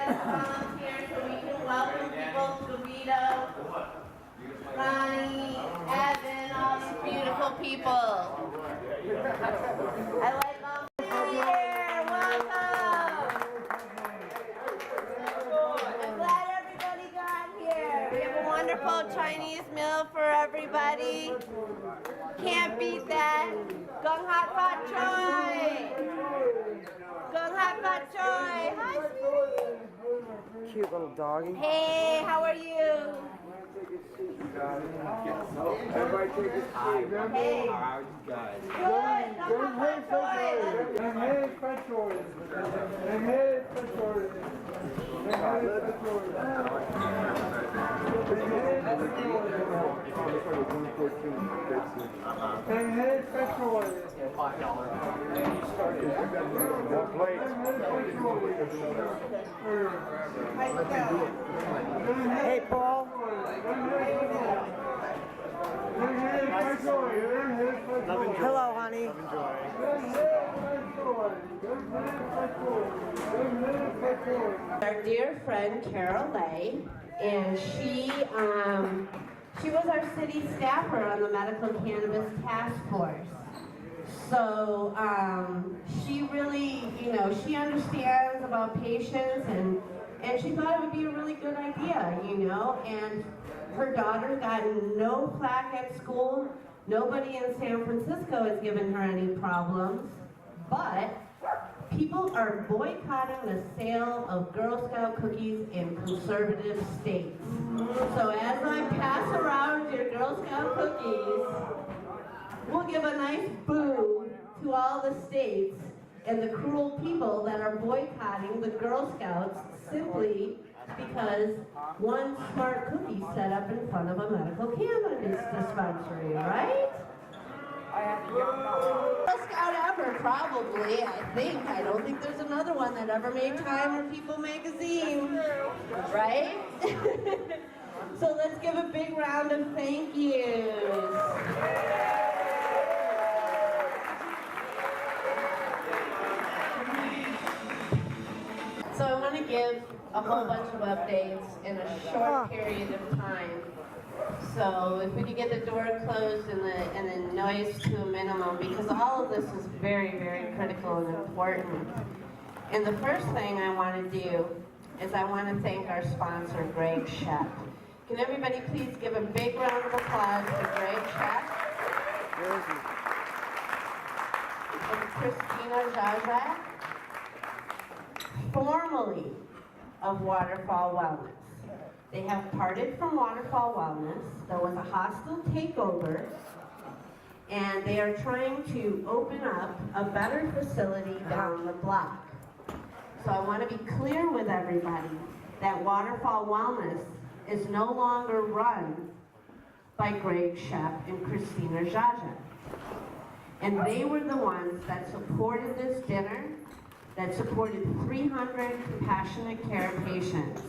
get us here so we can welcome people, Dorito, Ronnie, Evan, all these beautiful people. I like all of you here. Welcome. I'm glad everybody got here. We have a wonderful Chinese meal for everybody. Can't beat that. Gung Hak Fat Choi. Gung Hak Fat Choi. Hi, sweetie. Cute little doggy. Hey, how are you? Everybody take a seat. Hey. How are you guys? Good. Gung Hak Fat Choi. And hey, Fat Choi. And hey, Fat Choi. And hey, Fat Choi. And hey, Fat Choi. More plates. Hey, Paul. Hello, honey. Our dear friend Carol Lay, and she was our city staffer on the Medical Cannabis Task Force. So she really, she understands about patients, and she thought it would be a really good idea, and her daughter got no plaque at school. Nobody in San Francisco has given her any problems, but people are boycotting the sale of Girl Scout cookies in conservative states. So as I pass around your Girl Scout cookies, we'll give a nice boo to all the states and the cruel people that are boycotting the Girl Scouts simply because one smart cookie set up in front of a medical cannabis dispensary, right? Girl Scout ever, probably, I think. I don't think there's another one that ever made Time or People magazine, right? So let's give a big round of thank yous. So I want to give a whole bunch of updates in a short period of time. So if we could get the door closed and the noise to a minimum, because all of this is very, very critical and important. And the first thing I want to do is I want to thank our sponsor, Greg Shep. Can everybody please give a big round of applause for Greg Shep? And Christina Jaja, formerly of Waterfall Wellness. They have parted from Waterfall Wellness. There was a hostile takeover, and they are trying to open up a better facility down the block. So I want to be clear with everybody that Waterfall Wellness is no longer run by Greg Shep and Christina Jaja. And they were the ones that supported this dinner, that supported 300 compassionate care patients.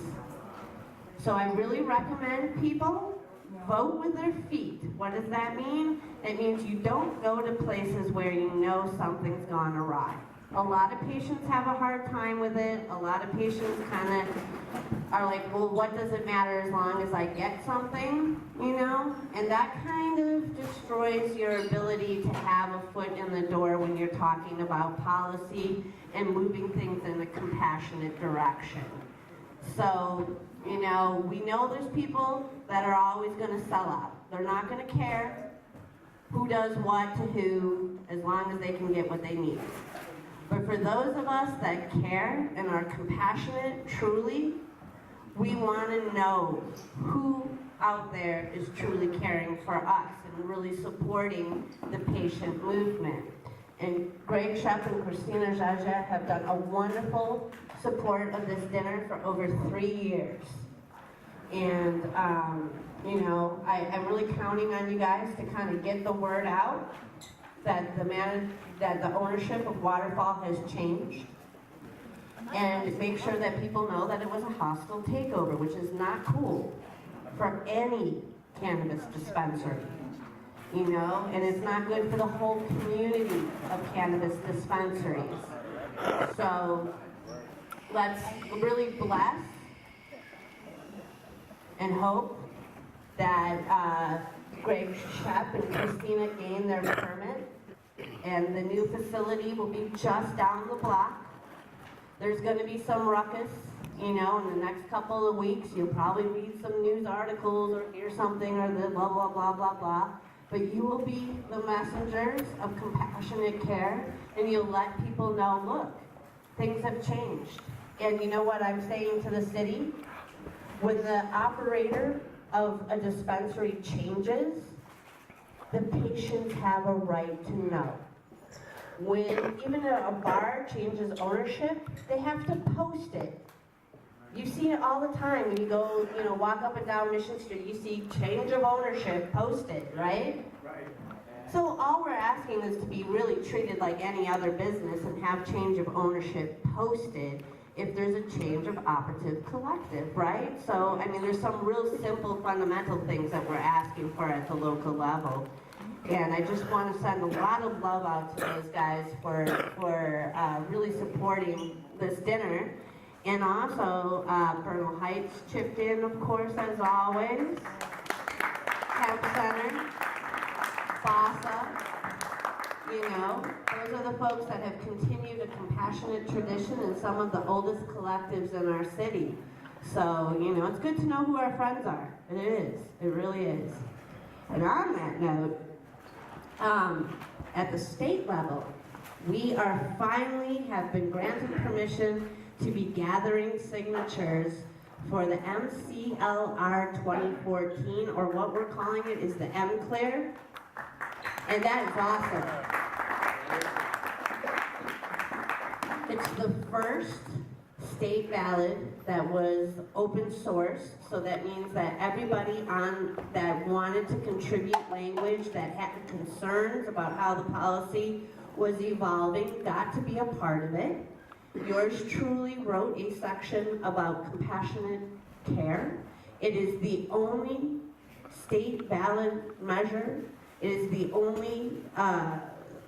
So I really recommend people vote with their feet. What does that mean? It means you don't go to places where you know something's gone awry. A lot of patients have a hard time with it. A lot of patients kind of are like, well, what does it matter as long as I get something, And that kind of destroys your ability to have a foot in the door when you're talking about policy and moving things in a compassionate direction. So, we know there's people that are always going to sell out. They're not going to care who does what to who as long as they can get what they need. But for those of us that care and are compassionate truly, we want to know who out there is truly caring for us and really supporting the patient movement. And Greg Shep and Christina Jaja have done a wonderful support of this dinner for over 3 years. And, I'm really counting on you guys to kind of get the word out that the ownership of Waterfall has changed. And make sure that people know that it was a hostile takeover, which is not cool for any cannabis dispensary. And it's not good for the whole community of cannabis dispensaries. So, let's really bless and hope that Greg Shep and Christina gain their permit, and the new facility will be just down the block. There's going to be some ruckus, you know, in the next couple of weeks. You'll probably read some news articles or hear something or the blah, blah, blah, blah, blah. But you will be the messengers of compassionate care, and you'll let people know, look, things have changed. And you know what I'm saying to the city? When the operator of a dispensary changes, the patients have a right to know. When even a bar changes ownership, they have to post it. You see it all the time when you go, you know, walk up and down Mission Street, you see change of ownership, post it, right? Right. So all we're asking is to be really treated like any other business and have change of ownership posted if there's a change of operative collective, right? So, I mean, there's some real simple fundamental things that we're asking for at the local level. And I just want to send a lot of love out to those guys for really supporting this dinner. And also, Bernal Heights chipped in, of course, as always. Camp Center, FASA, you know, those are the folks that have continued a compassionate tradition in some of the oldest collectives in our city. So, you know, it's good to know who our friends are. It is. It really is. And on that note, at the state level, we are finally have been granted permission to be gathering signatures for the MCLR 2014, or what we're calling it is the M-Clear, and that is awesome. It's the first state ballot that was open source, so that means that everybody that wanted to contribute language, that had concerns about how the policy was evolving, got to be a part of it. Yours truly wrote a section about compassionate care. It is the only state ballot measure. It is the only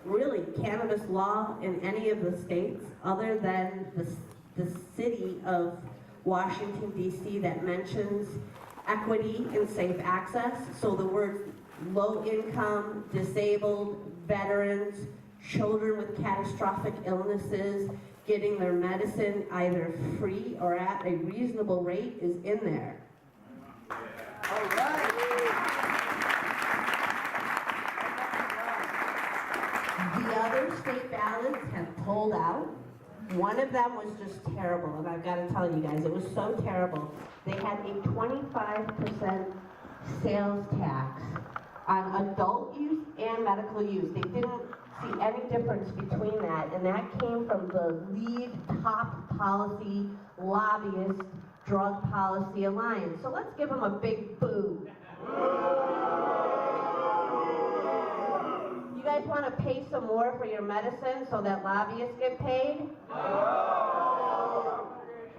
really cannabis law in any of the states other than the city of Washington, D.C. that mentions equity and safe access. So the words low income, disabled, veterans, children with catastrophic illnesses, getting their medicine either free or at a reasonable rate is in there. All right. The other state ballots have pulled out. One of them was just terrible, and I've got to tell you guys, it was so terrible. They had a 25% sales tax on adult use and medical use. They didn't see any difference between that, and that came from the lead top policy lobbyist Drug Policy Alliance. So let's give them a big boo. You guys want to pay some more for your medicine so that lobbyists get paid?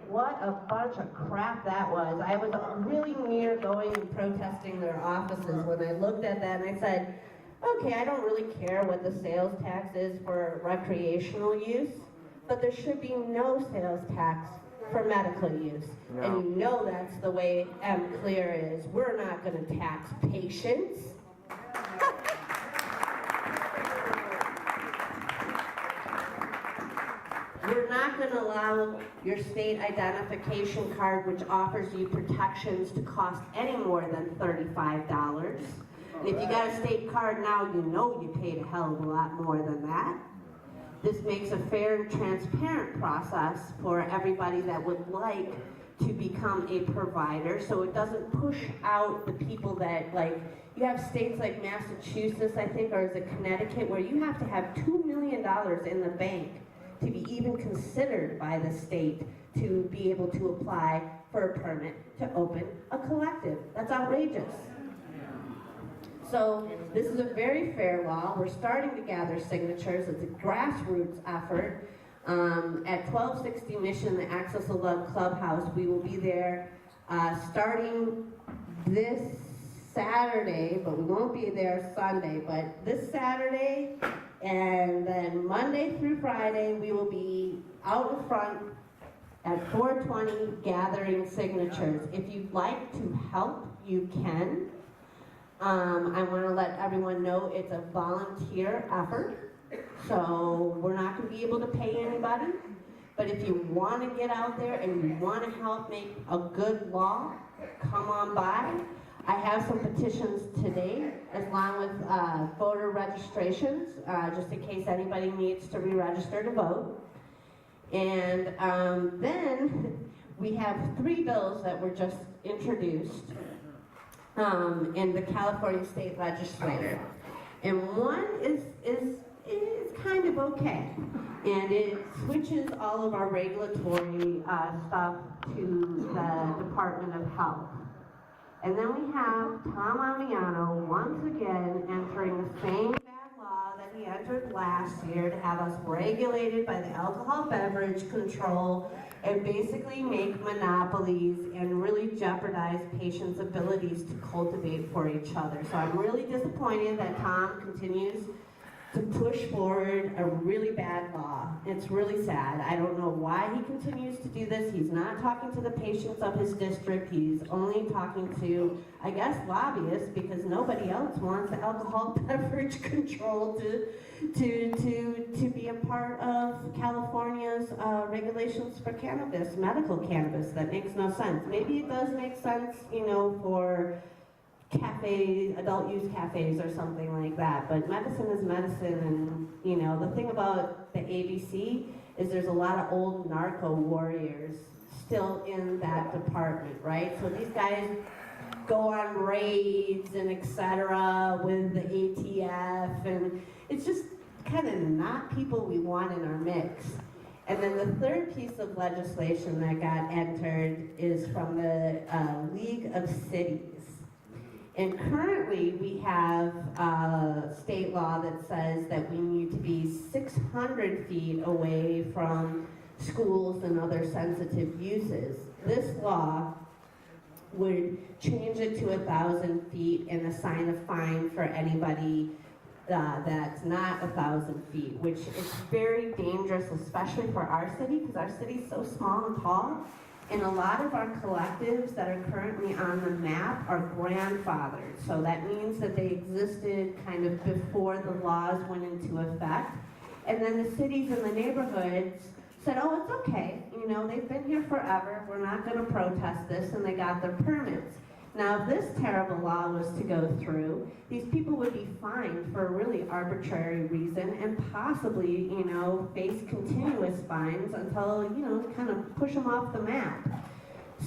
What a bunch of crap that was. I was really near going and protesting their offices when I looked at that and I said, okay, I don't really care what the sales tax is for recreational use, but there should be no sales tax for medical use. No. And you know that's the way M-Clear is. We're not going to tax patients. We're not going to allow your state identification card, which offers you protections, to cost any more than $35. And if you got a state card now, you know you paid a hell of a lot more than that. This makes a fair and transparent process for everybody that would like to become a provider, so it doesn't push out the people that, like, you have states like Massachusetts, I think, or is it Connecticut, where you have to have $2 million in the bank to be even considered by the state to be able to apply for a permit to open a collective. That's outrageous. So this is a very fair law. We're starting to gather signatures. It's a grassroots effort. At 1260 Mission, the AxisOfLove Clubhouse, we will be there starting this Saturday, but we won't be there Sunday, but this Saturday, and then Monday through Friday, we will be out in front at 420 gathering signatures. If you'd like to help, you can. I want to let everyone know it's a volunteer effort, so we're not going to be able to pay anybody. But if you want to get out there and you want to help make a good law, come on by. I have some petitions today, along with voter registrations, just in case anybody needs to re-register to vote. And then we have 3 bills that were just introduced in the California State Legislature. And one is kind of okay. And it switches all of our regulatory stuff to the Department of Health. And then we have Tom Amiano once again entering the same bad law that he entered last year to have us regulated by the Alcohol Beverage Control and basically make monopolies and really jeopardize patients' abilities to cultivate for each other. So I'm really disappointed that Tom continues to push forward a really bad law. It's really sad. I don't know why he continues to do this. He's not talking to the patients of his district. He's only talking to, I guess, lobbyists, because nobody else wants the Alcohol Beverage Control to be a part of California's regulations for cannabis, medical cannabis. That makes no sense. Maybe it does make sense, you know, for cafes, adult use cafes or something like that, but medicine is medicine. And you know, the thing about the ABC is there's a lot of old narco warriors still in that department, right? So these guys go on raids and etc. with the ATF, and it's just kind of not people we want in our mix. And then the third piece of legislation that got entered is from the League of Cities. And currently we have a state law that says that we need to be 600 feet away from schools and other sensitive uses. This law would change it to 1,000 feet and assign a fine for anybody that's not 1,000 feet, which is very dangerous, especially for our city, because our city is so small and tall. And a lot of our collectives that are currently on the map are grandfathered. So that means that they existed kind of before the laws went into effect. And then the cities and the neighborhoods said, oh, it's okay. You know, they've been here forever. We're not going to protest this. And they got their permits. Now, if this terrible law was to go through, these people would be fined for a really arbitrary reason and possibly, you know, face continuous fines until, you know, kind of push them off the map.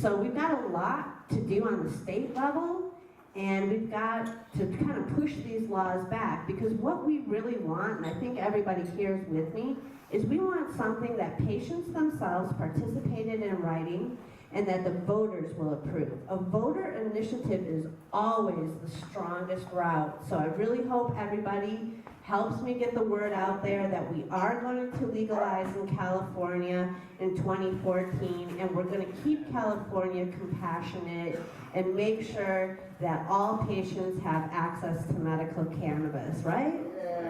So we've got a lot to do on the state level, and we've got to kind of push these laws back, because what we really want, and I think everybody here is with me, is we want something that patients themselves participated in writing and that the voters will approve. A voter initiative is always the strongest route. So I really hope everybody helps me get the word out there that we are going to legalize in California in 2014, and we're going to keep California compassionate and make sure that all patients have access to medical cannabis, right?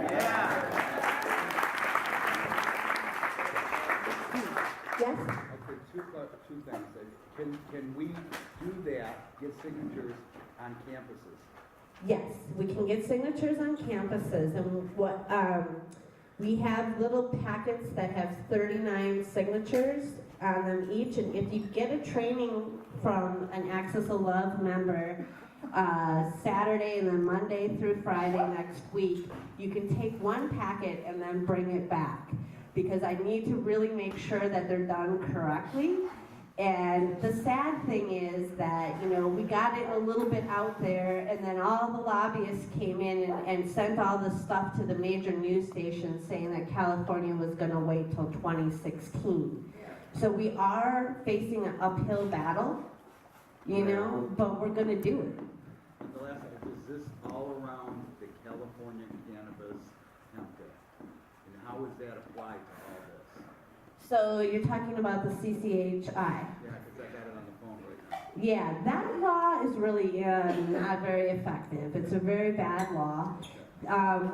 Yeah. Yes? Okay, two things. Can we do that, get signatures on campuses? Yes, we can get signatures on campuses, and what we have little packets that have 39 signatures on them each, and if you get a training from an AxisOfLove member Saturday and then Monday through Friday next week, you can take one packet and then bring it back, because I need to really make sure that they're done correctly. And the sad thing is that, you know, we got it a little bit out there, and then all the lobbyists came in and sent all this stuff to the major news stations saying that California was going to wait till 2016. So we are facing an uphill battle, you know, but we're going to do it. And the last thing, is this all around the California cannabis hemp bill? And how is that applied to all this? So you're talking about the CCHI. Yeah, because I got it on the phone right now. Yeah, that law is really not very effective. It's a very bad law.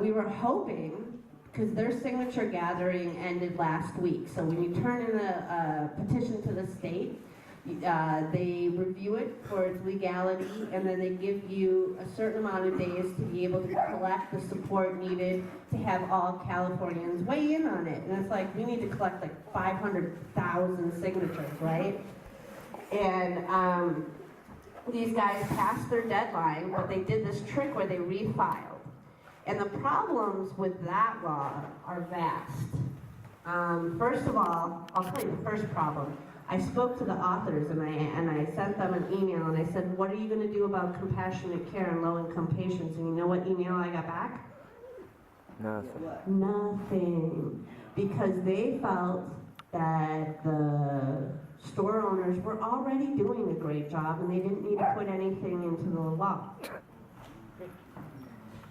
We were hoping because their signature gathering ended last week. So when you turn in a petition to the state, they review it for its legality, and then they give you a certain amount of days to be able to collect the support needed to have all Californians weigh in on it. And it's like, we need to collect like 500,000 signatures, right? And these guys passed their deadline, but they did this trick where they refiled. And the problems with that law are vast. First of all, I'll tell you the first problem. I spoke to the authors and I sent them an email and I said, what are you going to do about compassionate care and low-income patients? And you know what email I got back? Nothing. Nothing. Because they felt that the store owners were already doing a great job and they didn't need to put anything into the law.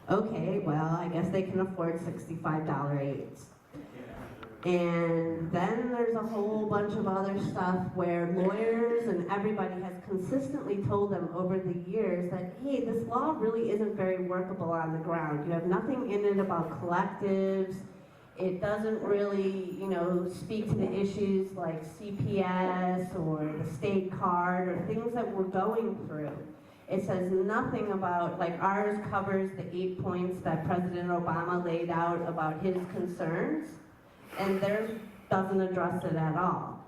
Okay, well, I guess they can afford $65 aids. And then there's a whole bunch of other stuff where lawyers and everybody has consistently told them over the years that, hey, this law really isn't very workable on the ground. You have nothing in it about collectives. It doesn't really, speak to the issues like CPS or the state card or things that we're going through. It says nothing about, like ours covers the 8 points that President Obama laid out about his concerns, and theirs doesn't address it at all.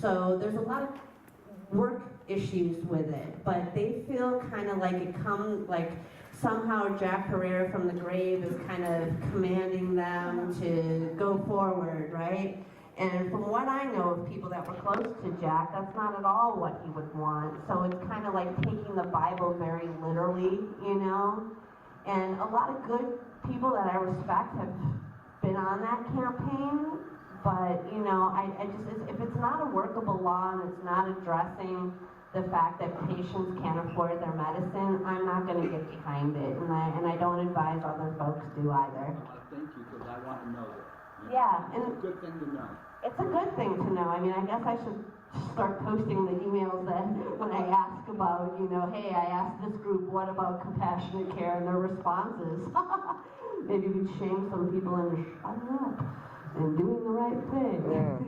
So there's a lot of work issues with it, but they feel kind of like somehow Jack Herrera from the grave is kind of commanding them to go forward, right? And from what I know of people that were close to Jack, that's not at all what he would want. So it's kind of like taking the Bible very literally, And a lot of good people that I respect have been on that campaign, but I just, if it's not a workable law and it's not addressing the fact that patients can't afford their medicine, I'm not going to get behind it, and I don't advise other folks do either. Thank you, because I want to know that. Yeah, and it's a good thing to know. It's a good thing to know. I mean, I guess I should start posting the emails that when I ask about, hey, I asked this group, what about compassionate care, and their responses. Maybe we'd shame some people into shutting up and doing the right thing. Yeah,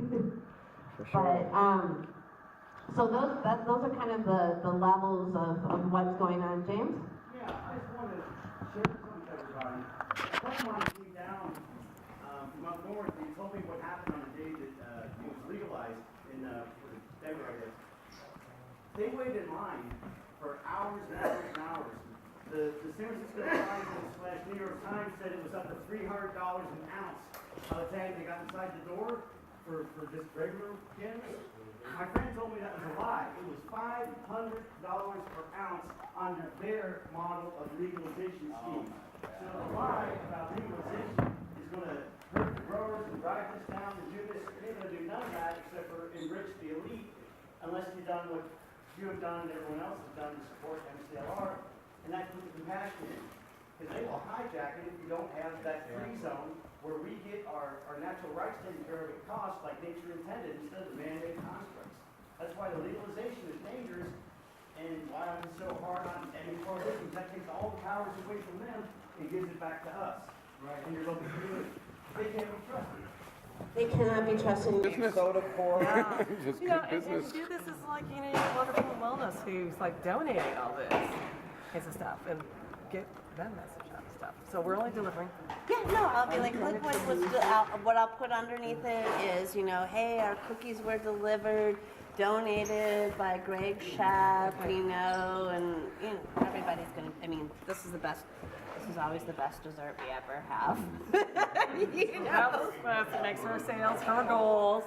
for sure. But, so those are kind of the levels of what's going on. James? Yeah, I just wanted to share something with everybody. Someone came down from up north and he told me what happened on the day that it was legalized in February. They waited in line for hours and hours and hours. The San Francisco Times / New York Times said it was up to $300 an ounce by the time they got inside the door for just regular cannabis. My friend told me that was a lie. It was $500 per ounce under their model of legalization scheme. So the lie about legalization is going to hurt the growers and drive this down and do this. They're going to do none of that except for enrich the elite, unless you've done what you have done and everyone else has done to support MCLR, and that's put the compassion in. Because they will hijack it if you don't have that free zone where we get our natural rights taken care of at cost like nature intended instead of man-made constructs. That's why the legalization is dangerous and why I'm so hard on any prohibitions. That takes all the powers away from them and gives it back to us. Right. And you're looking to do it. They can't be trusted. They cannot be trusted. Soda pour. Just and to do this is like, your wonderful wellness who's like donating all this kinds of stuff and get that message out and stuff. So we're only delivering. Yeah, no, I'll be like, look what I'll put underneath it is, hey, our cookies were delivered, donated by Greg Shep, and everybody's gonna, this is the best. This is always the best dessert we ever have. That makes her sales, her goals.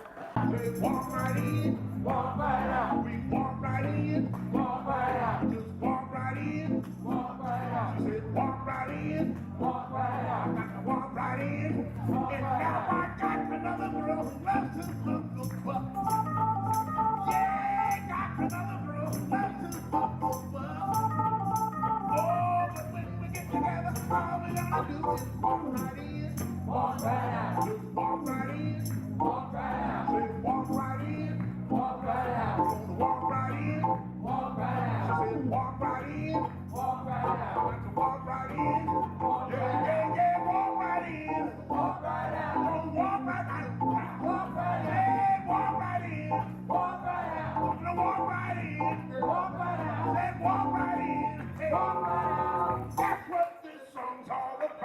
We walk right in, walk right out. We walk right in, walk right out. Just walk right in, walk right out. She said, walk right in, walk right out. I got to walk right in. And now I got another girl who loves to look buck. Yeah, got another girl who loves to look buck. Oh, but when we get together, all we gotta do is walk right in, walk right out. Just walk right in, walk right out. Say, walk right in, walk right out. Walk right in, walk right out. She said, walk right in, walk right out. I like to walk right in, walk right out. Yeah, walk right in, walk right out. right in, walk right out. Said walk right in, walk right out. That's what this song's all about.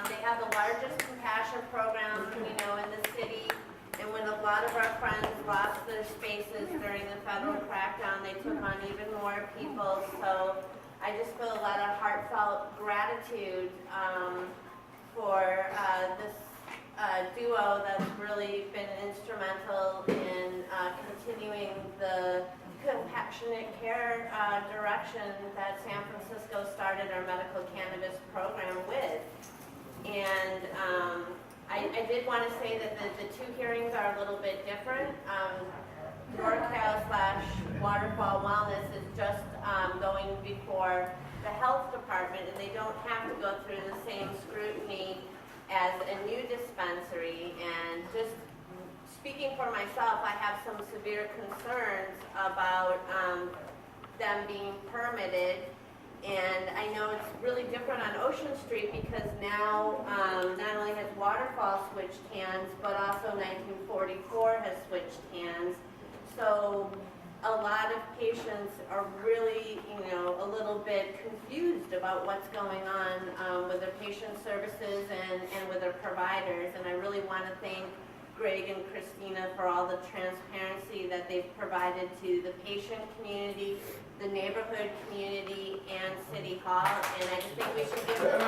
They have the largest compassion program, in the city. And when a lot of our friends lost their spaces during the federal crackdown, they took on even more people. So I just feel a lot of heartfelt gratitude for this duo that's really been instrumental in continuing the compassionate care direction that San Francisco started our medical cannabis program with. And I did want to say that the two hearings are a little bit different. NorCal/Waterfall Wellness is just going before the health department, and they don't have to go through the same scrutiny as a new dispensary. And just speaking for myself, I have some severe concerns about them being permitted. And I know it's really different on Ocean Street because now not only has Waterfall switched hands, but also 1944 has switched hands. So a lot of patients are really, a little bit confused about what's going on with their patient services and with their providers. And I really want to thank Greg and Christina for all the transparency that they've provided to the patient community, the neighborhood community, and City Hall. And I just think we should give them a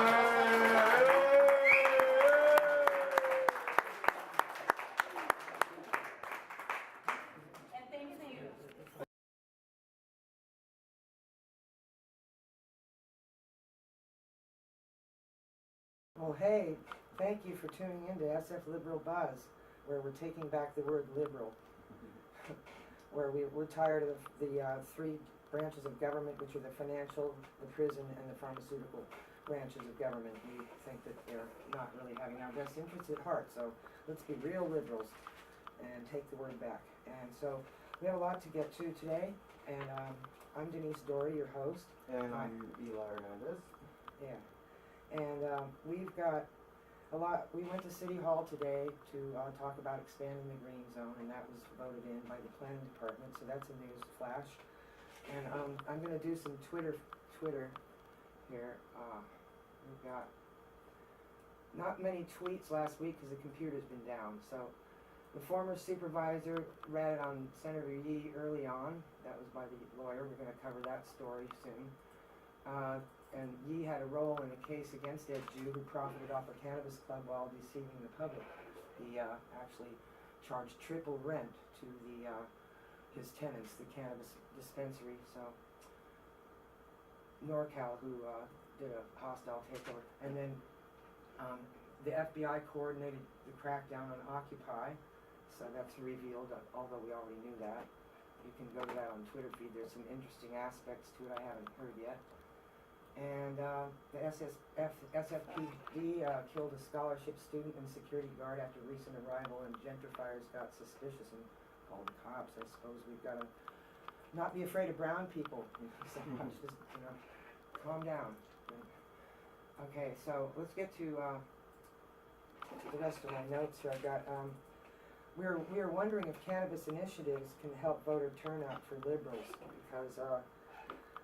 and thank you. Well, hey, thank you for tuning in to SF Liberal Buzz, where we're taking back the word liberal. Where we're tired of the three branches of government, which are the financial, the prison, and the pharmaceutical branches of government. We think that they're not really having our best interests at heart, so let's be real liberals and take the word back. And so we have a lot to get to today, and I'm Denise Dorey, your host. And I'm Eli Hernandez. Yeah. And we've got a lot. We went to City Hall today to talk about expanding the green zone, and that was voted in by the planning department, so that's a news flash. And I'm going to do some Twitter here. We've got not many tweets last week because the computer's been down. So the former supervisor read it on Senator Yee early on. That was by the lawyer. We're going to cover that story soon. And Yee had a role in a case against Ed Jew, who profited off a cannabis club while deceiving the public. He actually charged triple rent to his tenants, the cannabis dispensary. So NorCal, who did a hostile takeover, and then the FBI coordinated the crackdown on Occupy. So that's revealed, although we already knew that. You can go to that on Twitter feed. There's some interesting aspects to it I haven't heard yet. And the SFPD killed a scholarship student and security guard after recent arrival, and gentrifiers got suspicious and called the cops. I suppose we've got to not be afraid of brown people so much. Just, calm down. Okay, so let's get to the rest of my notes here. I've got, we are wondering if cannabis initiatives can help voter turnout for liberals, because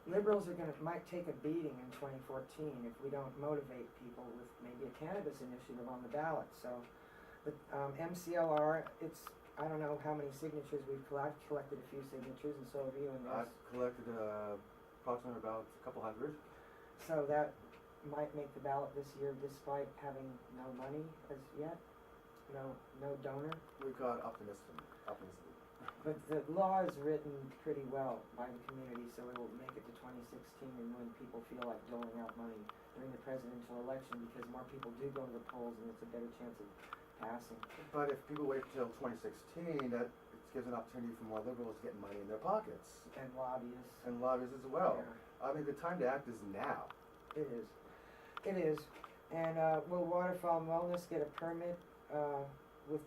liberals might take a beating in 2014 if we don't motivate people with maybe a cannabis initiative on the ballot. So, the MCLR, I don't know how many signatures we've collected a few signatures, and so have you. And I've collected approximately about a couple hundred. So that might make the ballot this year, despite having no money as yet, no donor. We got optimism. But the law is written pretty well by the community, so it will make it to 2016 and when people feel like doling out money during the presidential election, because more people do go to the polls and it's a better chance of passing. But if people wait till 2016, that it gives an opportunity for more liberals to get money in their pockets. And lobbyists. And lobbyists as well. Yeah. I mean, the time to act is now. It is. It is. And will Waterfowl Wellness get a permit with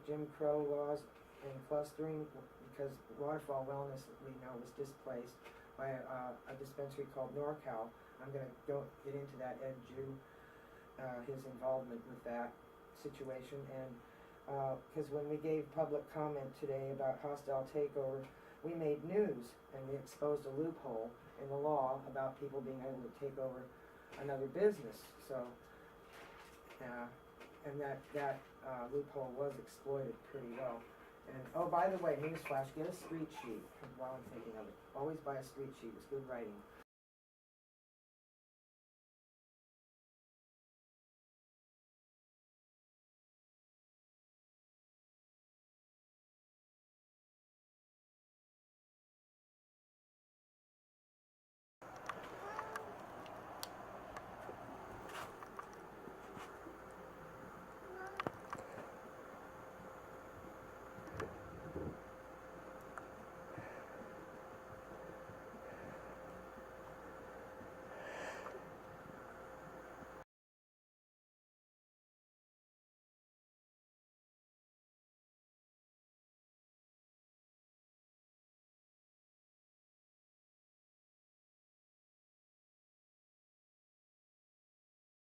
Jim Crow laws and clustering? Because Waterfowl Wellness, we know, was displaced by a dispensary called NorCal. I'm going to get into that, Ed Jew, his involvement with that situation. And because when we gave public comment today about hostile takeover, we made news and we exposed a loophole in the law about people being able to take over another business. So, and that loophole was exploited pretty well. And oh, by the way, newsflash, get a street sheet while I'm thinking of it. Always buy a street sheet, it's good writing.